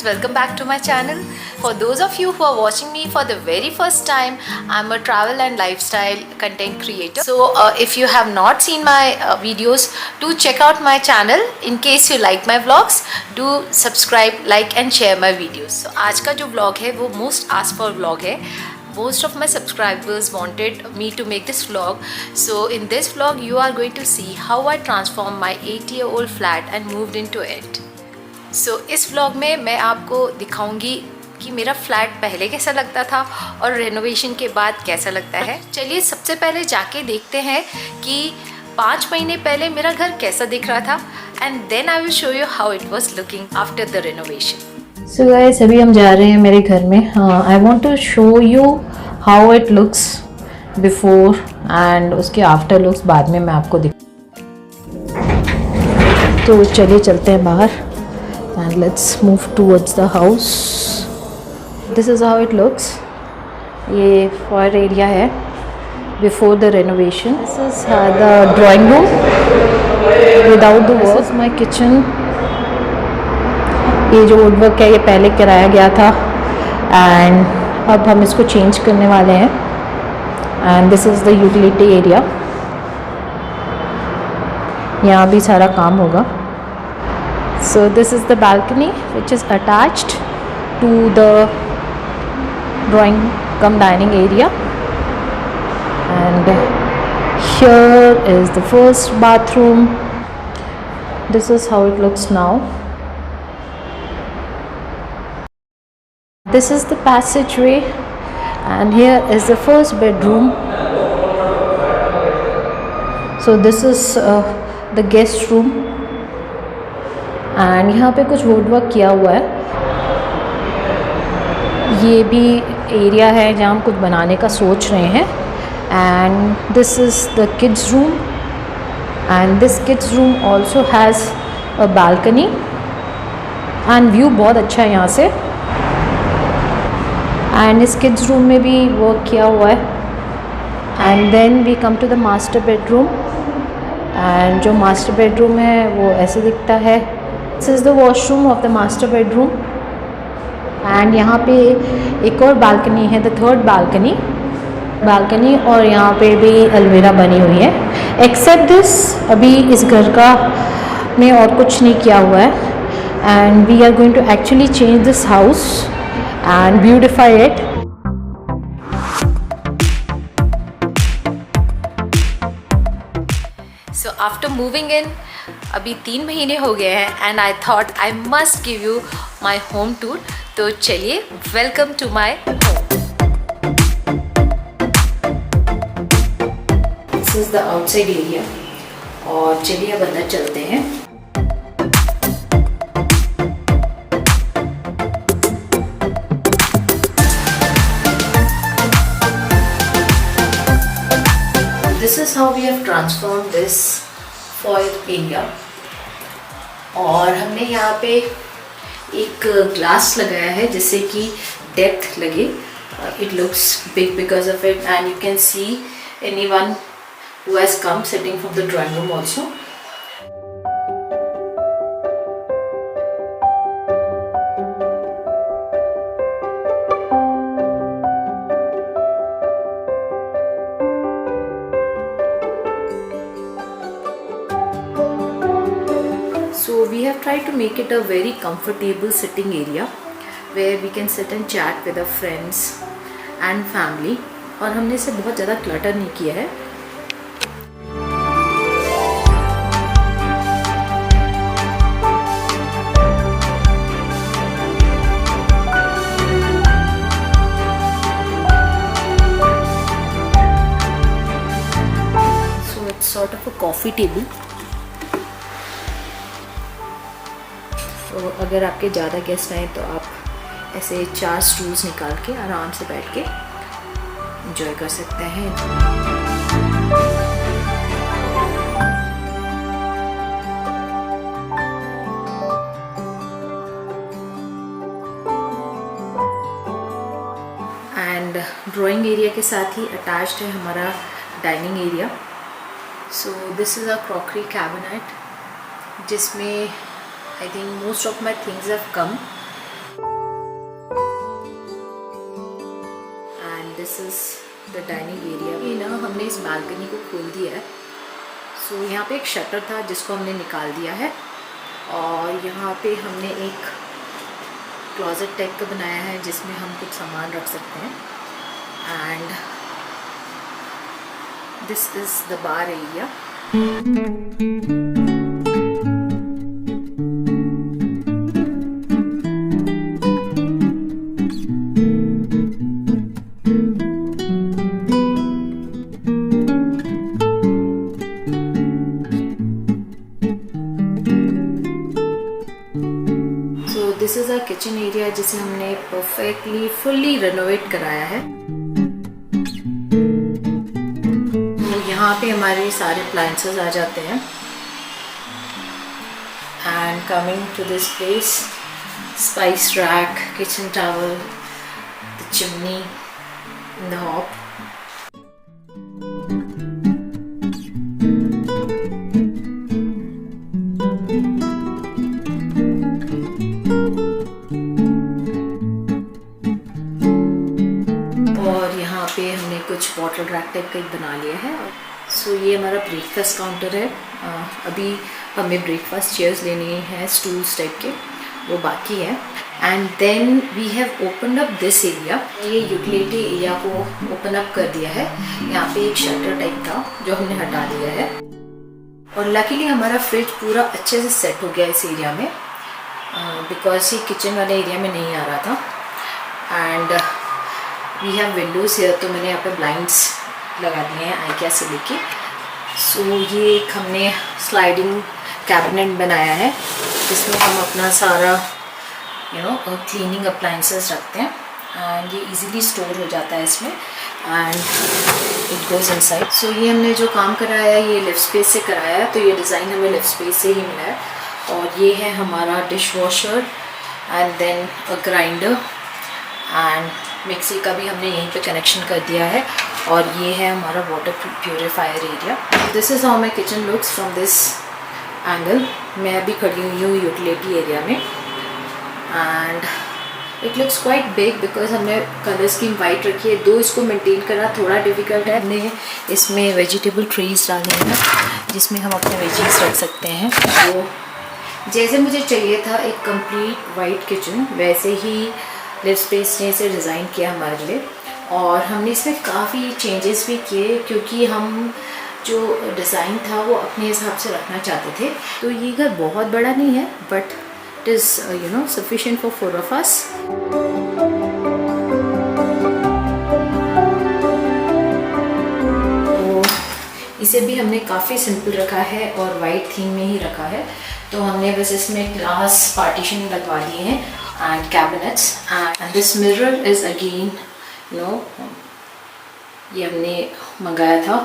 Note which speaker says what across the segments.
Speaker 1: friends, welcome back to my channel. For those of you who are watching me for the very first time, I'm a travel and lifestyle content creator. So if you have not seen my videos, do check out my channel. In case you like my vlogs, do subscribe, like and share my videos. So आज का जो vlog है वो most asked for vlog है. Most of my subscribers wanted me to make this vlog. So in this vlog you are going to see how I transformed my 8-year-old flat and moved into it. So इस vlog में मैं आपको दिखाऊंगी कि मेरा flat पहले कैसा लगता था और रेनोवेशन के बाद कैसा लगता है. चलिए सबसे पहले जाके देखते हैं कि 5 महीने पहले मेरा घर कैसा दिख रहा था and then I will show you how it was looking after the renovation.
Speaker 2: So guys अभी हम जा रहे हैं मेरे घर में. I want to show you how it looks before and उसके आफ्टर लुक्स बाद में मैं आपको दिख. तो चलिए चलते हैं बाहर and let's move towards the house. This is how it looks. ये फॉयर एरिया है before the renovation. This is the drawing room without the work. This is my kitchen. ये जो वुड वर्क है ये पहले कराया गया था एंड अब हम इसको चेंज करने वाले हैं. And this is the utility area. यहाँ भी सारा काम होगा. So this is the balcony which is attached to the drawing cum dining area. And here is the first bathroom. This is how it looks now. This is the passageway and here is the first bedroom. So this is the guest room and यहाँ पे कुछ wood work किया हुआ है. ये भी area है जहाँ हम कुछ बनाने का सोच रहे हैं. And this is the kids room and this kids room also has a balcony and view बहुत अच्छा है यहाँ से. एंड इस किड्स रूम में भी वर्क किया हुआ है. And then we come to the master bedroom and जो मास्टर बेडरूम है वो ऐसे दिखता है. This is the washroom of the master bedroom and यहाँ पे एक और बालकनी है, द थर्ड बालकनी और यहाँ पे भी अलमीरा बनी हुई है. एक्सेप्ट दिस अभी इस घर का में और कुछ नहीं किया हुआ है. And we are going to actually change this house and beautify it.
Speaker 1: So after moving in, अभी 3 महीने हो गए हैं and I thought I must give you my home tour. तो चलिए welcome to my home. This is the outside area. और चलिए अब अंदर चलते हैं. This is how we have transformed this foyer area. और हमने यहाँ पे एक ग्लास लगाया है जिससे कि डेप्थ लगे. It looks big because of it and you can see anyone who has come sitting from the drawing room also. So we have tried to make it a very comfortable sitting area where we can sit and chat with our friends and family. और हमने इसे बहुत ज़्यादा clutter नहीं किया है. So it's sort of a coffee table. तो अगर आपके ज़्यादा गेस्ट आए तो आप ऐसे 4 स्टूल्स निकाल के आराम से बैठ के एंजॉय कर सकते हैं. एंड ड्राइंग एरिया के साथ ही अटैच्ड है हमारा dining area. So this is a crockery cabinet जिसमें I think most of my things have come. Is the dining area. ये ना हमने इस बालकनी को खोल दिया है। सो यहाँ पे एक शटर था जिसको हमने निकाल दिया है, और यहाँ पे हमने एक क्लोजेट टाइप का बनाया है जिसमें हम कुछ सामान रख सकते हैं। And this is the bar area. This is a kitchen area जिसे हमने परफेक्टली फुल्ली रेनोवेट कराया है। तो यहाँ पे हमारे सारे अप्लायंसेस आ जाते हैं। And coming to this place, spice rack, kitchen towel, the chimney, the hob. पे हमने कुछ बॉटल रैक टाइप का एक बना लिया है। सो ये हमारा ब्रेकफास्ट काउंटर है। अभी हमें ब्रेकफास्ट चेयर्स लेनी है, स्टूल्स टाइप के, वो बाकी है। And then we have open up this area. ये यूटिलिटी एरिया को ओपन अप कर दिया है। यहाँ पे एक शटर टाइप था जो हमने हटा दिया है, और लकीली हमारा फ्रिज पूरा अच्छे से सेट हो गया इस एरिया में, बिकॉज ये किचन वाले एरिया में नहीं आ रहा था। And we have windows here, तो मैंने यहाँ पे ब्लाइंड्स लगा दिए हैं आइकिया से लेके। सो ये एक हमने स्लाइडिंग कैबिनेट बनाया है जिसमें हम अपना सारा क्लीनिंग अप्लायंसेस रखते हैं, एंड ये इजीली स्टोर हो जाता है इसमें, एंड इट गोज़ इनसाइड। सो ये हमने जो काम कराया है ये लिव स्पेस से कराया है, तो ये डिज़ाइन हमें लिव स्पेस से ही मिला है। और ये है हमारा dish washer, and then a grinder, and mixie का भी हमने यहीं पे कनेक्शन कर दिया है। और ये है हमारा water purifier area. This is how my kitchen looks from this angle. मैं अभी खड़ी हुई हूँ यूटिलिटी एरिया में, and it looks quite big because हमने कलर स्कीम वाइट रखी है। दो इसको मेंटेन करना थोड़ा डिफ़िकल्ट है। हमने इसमें वेजिटेबल ट्रेज डाले हैं जिसमें हम अपने वेजीज रख सकते हैं। तो जैसे मुझे चाहिए था एक कंप्लीट वाइट किचन, वैसे ही लिव स्पेस ने इसे डिज़ाइन किया हमारे लिए। और हमने इसमें काफ़ी चेंजेस भी किए क्योंकि हम जो डिज़ाइन था वो अपने हिसाब से रखना चाहते थे। तो ये घर बहुत बड़ा नहीं है, but it is sufficient for 4 of us। तो इसे भी हमने काफ़ी सिंपल रखा है और वाइट थीम में ही रखा है। तो हमने बस इसमें ग्लास पार्टीशन लगवा दिए हैं and cabinets, and this mirror is again ये हमने मंगाया था।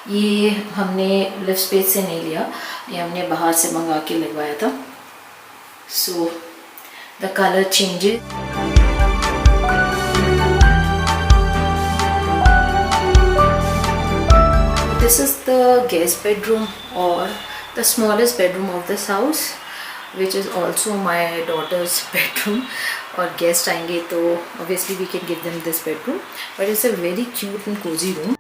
Speaker 1: ये हमने लिव स्पेस से नहीं लिया, ये हमने बाहर से मंगा के लगवाया था। So the colour changes. This is the guest bedroom और the smallest bedroom of this house, which is also my daughter's bedroom। और गेस्ट आएंगे तो obviously we can give them this bedroom, but it's a very cute and cozy room।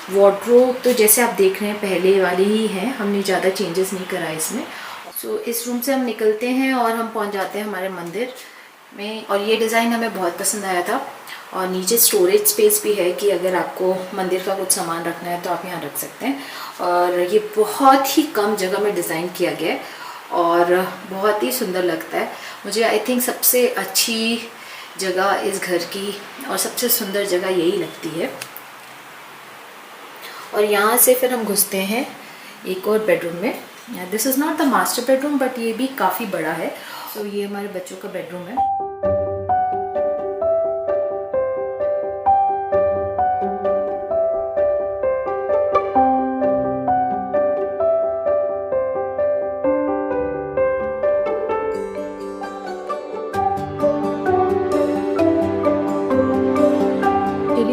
Speaker 1: Wardrobe तो जैसे आप देख रहे हैं पहले वाली ही है, हमने ज़्यादा चेंजेस नहीं करा इसमें। सो इस रूम से हम निकलते हैं और हम पहुंच जाते हैं हमारे मंदिर में। और ये डिज़ाइन हमें बहुत पसंद आया था। और नीचे स्टोरेज स्पेस भी है कि अगर आपको मंदिर का कुछ सामान रखना है तो आप यहाँ रख सकते हैं। और ये बहुत ही कम जगह में डिज़ाइन किया गया है और बहुत ही सुंदर लगता है। मुझे आई थिंक सबसे अच्छी जगह इस घर की और सबसे सुंदर जगह यही लगती है। और यहाँ से फिर हम घुसते हैं एक और बेडरूम में। This is not the master bedroom, but ये भी काफ़ी बड़ा है। तो ये हमारे बच्चों का बेडरूम है।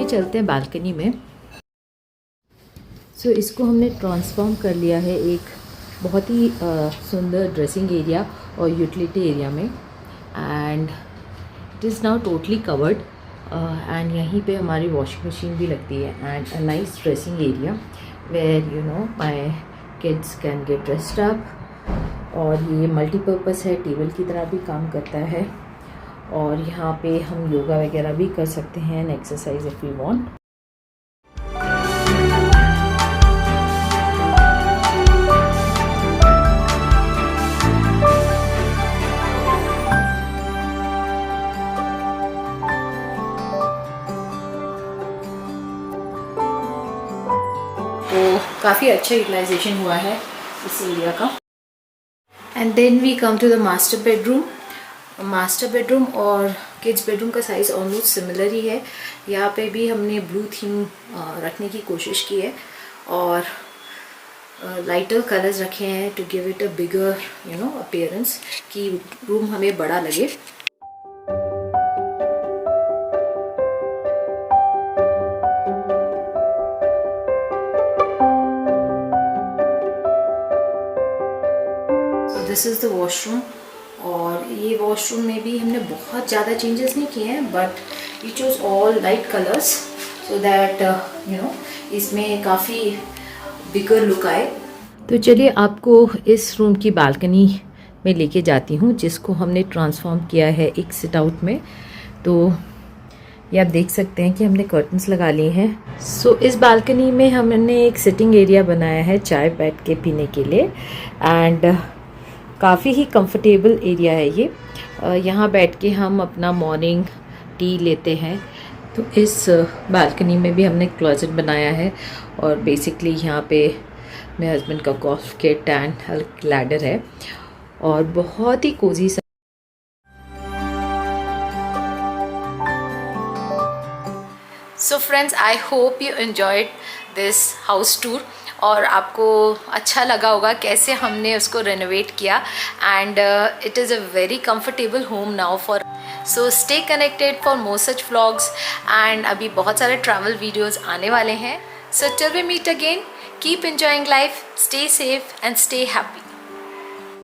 Speaker 2: अभी चलते हैं बालकनी में। सो इसको हमने ट्रांसफॉर्म कर लिया है एक बहुत ही सुंदर ड्रेसिंग एरिया और यूटिलिटी एरिया में, and it is now totally covered. And यहीं पे हमारी वॉशिंग मशीन भी लगती है, and a nice dressing area where you know my kids can get dressed up. और ये मल्टीपर्पज़ है, टेबल की तरह भी काम करता है, और यहाँ पे हम योगा वगैरह भी कर सकते हैं and exercise if we want. तो काफ़ी अच्छा यूटिलाइजेशन हुआ है इस एरिया का। And then we come to the master bedroom. Master bedroom और किड्स बेडरूम का साइज़ ऑलमोस्ट सिमिलर ही है। यहाँ पे भी हमने ब्लू थीम रखने की कोशिश की है और लाइटर कलर्स रखे हैं to give it a bigger you know appearance, कि रूम हमें बड़ा लगे। दिस इज़ द वॉशरूम, और ये वॉशरूम में भी हमने बहुत ज़्यादा चेंजेस नहीं किए हैं, but we choose all light colours so that you know इसमें काफ़ी बिगर लुक आए। तो चलिए आपको इस रूम की बालकनी में लेके जाती हूँ, जिसको हमने ट्रांसफॉर्म किया है एक सिट आउट में। तो ये आप देख सकते हैं कि हमने कर्टन्स लगा लिए हैं। सो इस बालकनी में हमने एक सिटिंग एरिया बनाया है चाय बैठ के पीने के लिए, एंड काफ़ी ही कंफर्टेबल एरिया है ये। यहाँ बैठ के हम अपना मॉर्निंग टी लेते हैं। तो इस बालकनी में भी हमने क्लोजेट बनाया है, और बेसिकली यहाँ पे मेरे हस्बैंड का गोल्फ किट एंड लैडर है, और बहुत ही कोजी सा।
Speaker 1: So friends, I hope you enjoyed this house tour, और आपको अच्छा लगा होगा कैसे हमने उसको रेनोवेट किया, and it is a very comfortable home now for. So stay connected for more such vlogs, and अभी बहुत सारे ट्रैवल वीडियोज़ आने वाले हैं। So till we meet again, keep enjoying life, stay safe and stay happy.